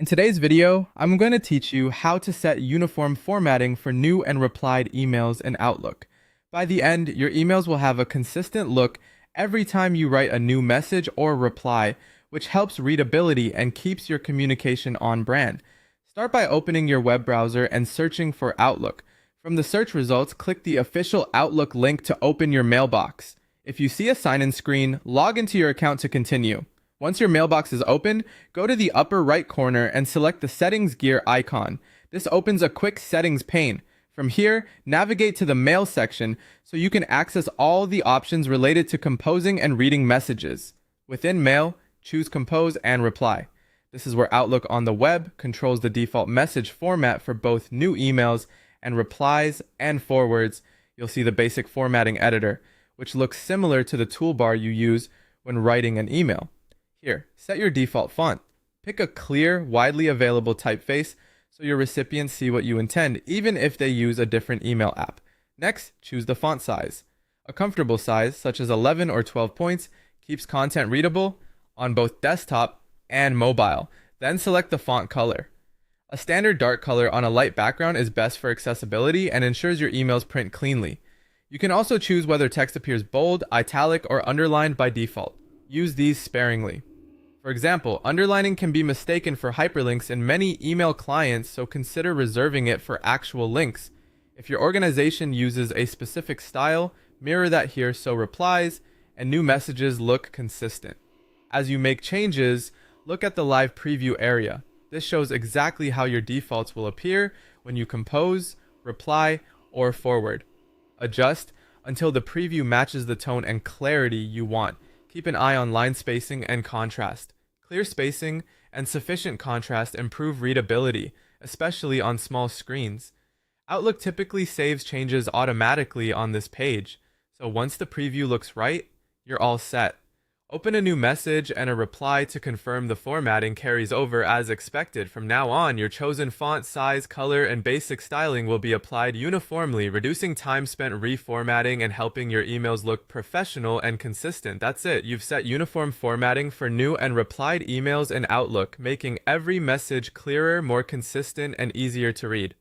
In today's video, I'm going to teach you how to set uniform formatting for new and replied emails in Outlook. By the end, your emails will have a consistent look every time you write a new message or reply, which helps readability and keeps your communication on brand. Start by opening your web browser and searching for Outlook. From the search results, click the official Outlook link to open your mailbox. If you see a sign-in screen, log into your account to continue. Once your mailbox is open, go to the upper right corner and select the Settings gear icon. This opens a quick settings pane. From here, navigate to the Mail section so you can access all the options related to composing and reading messages. Within Mail, choose Compose and Reply. This is where Outlook on the web controls the default message format for both new emails and replies and forwards. You'll see the basic formatting editor, which looks similar to the toolbar you use when writing an email. Here, set your default font. Pick a clear, widely available typeface so your recipients see what you intend, even if they use a different email app. Next, choose the font size. A comfortable size, such as 11 or 12 points, keeps content readable on both desktop and mobile. Then select the font color. A standard dark color on a light background is best for accessibility and ensures your emails print cleanly. You can also choose whether text appears bold, italic, or underlined by default. Use these sparingly. For example, underlining can be mistaken for hyperlinks in many email clients, so consider reserving it for actual links. If your organization uses a specific style, mirror that here so replies and new messages look consistent. As you make changes, look at the live preview area. This shows exactly how your defaults will appear when you compose, reply, or forward. Adjust until the preview matches the tone and clarity you want. Keep an eye on line spacing and contrast. Clear spacing and sufficient contrast improve readability, especially on small screens. Outlook typically saves changes automatically on this page, so once the preview looks right, you're all set. Open a new message and a reply to confirm the formatting carries over as expected. From now on, your chosen font, size, color, and basic styling will be applied uniformly, reducing time spent reformatting and helping your emails look professional and consistent. That's it. You've set uniform formatting for new and replied emails in Outlook, making every message clearer, more consistent, and easier to read.